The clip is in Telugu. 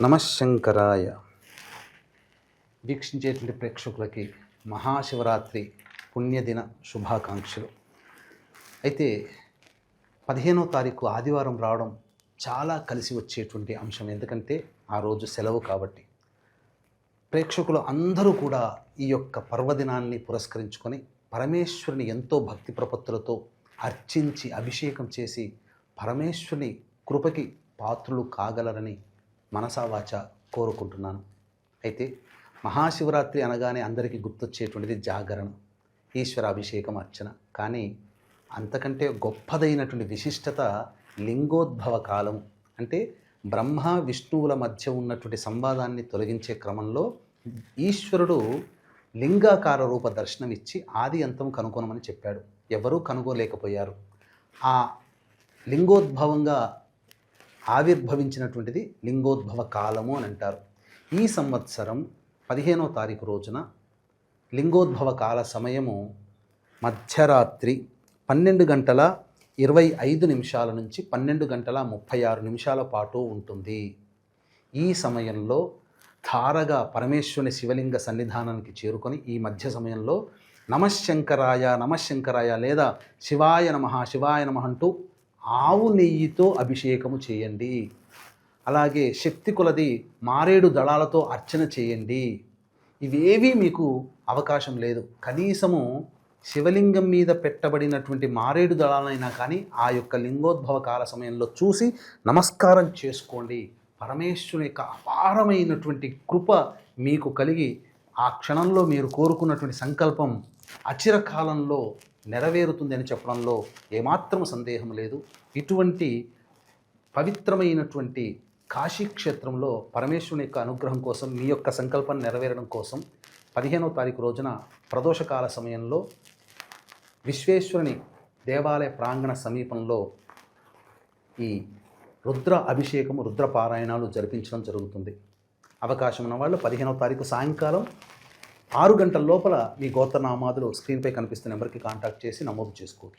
నమశంకరాయ. వీక్షించేటువంటి ప్రేక్షకులకి మహాశివరాత్రి పుణ్యదిన శుభాకాంక్షలు. అయితే 15వ తారీఖు ఆదివారం రావడం చాలా కలిసి వచ్చేటువంటి అంశం. ఎందుకంటే ఆ రోజు సెలవు కాబట్టి ప్రేక్షకులు అందరూ కూడా ఈ యొక్క పర్వదినాన్ని పురస్కరించుకొని పరమేశ్వరుని ఎంతో భక్తి ప్రపత్తులతో అర్చించి అభిషేకం చేసి పరమేశ్వరుని కృపకి పాత్రులు కాగలరని మనసావాచ కోరుకుంటున్నాను. అయితే మహాశివరాత్రి అనగానే అందరికీ గుర్తొచ్చేటువంటిది జాగరణ, ఈశ్వరాభిషేకం, అర్చన. కానీ అంతకంటే గొప్పదైనటువంటి విశిష్టత లింగోద్భవ కాలం. అంటే బ్రహ్మ విష్ణువుల మధ్య ఉన్నటువంటి సంవాదాన్ని తొలగించే క్రమంలో ఈశ్వరుడు లింగాకార రూప దర్శనమిచ్చి ఆది అంతం కనుగొనమని చెప్పాడు. ఎవరూ కనుగోలేకపోయారు. ఆ లింగోద్భవంగా ఆవిర్భవించినటువంటిది లింగోద్భవ కాలము అని అంటారు. ఈ సంవత్సరం 15వ తారీఖు రోజున లింగోద్భవ కాల సమయము మధ్యరాత్రి 12:25 నుంచి 12:36 పాటు ఉంటుంది. ఈ సమయంలో ధారగా పరమేశ్వరుని శివలింగ సన్నిధానానికి చేరుకొని ఈ మధ్య సమయంలో నమశంకరాయ నమశంకరాయ లేదా శివాయ నమః శివాయ నమః అంటూ ఆవు నెయ్యితో అభిషేకము చేయండి. అలాగే శక్తి కొలది మారేడు దళాలతో అర్చన చేయండి. ఇవేవీ మీకు అవకాశం లేదు. కనీసము శివలింగం మీద పెట్టబడినటువంటి మారేడు దళాలైనా కానీ ఆ యొక్క లింగోద్భవ కాల సమయంలో చూసి నమస్కారం చేసుకోండి. పరమేశ్వరుని యొక్క అపారమైనటువంటి కృప మీకు కలిగి ఆ క్షణంలో మీరు కోరుకున్నటువంటి సంకల్పం అచిరకాలంలో నెరవేరుతుంది అని చెప్పడంలో ఏమాత్రం సందేహం లేదు. ఇటువంటి పవిత్రమైనటువంటి కాశీక్షేత్రంలో పరమేశ్వరుని యొక్క అనుగ్రహం కోసం, మీ యొక్క సంకల్పాన్ని నెరవేరడం కోసం 15వ తారీఖు రోజున ప్రదోషకాల సమయంలో విశ్వేశ్వరుని దేవాలయ ప్రాంగణ సమీపంలో ఈ రుద్ర అభిషేకము, రుద్ర పారాయణాలు జరిపించడం జరుగుతుంది. అవకాశం ఉన్న వాళ్ళు 15వ తారీఖు సాయంకాలం 6 గంటల లోపల మీ గోత్రనామాదులు స్క్రీన్పై కనిపిస్తున్న నెంబర్కి కాంటాక్ట్ చేసి నమోదు చేసుకోవచ్చు.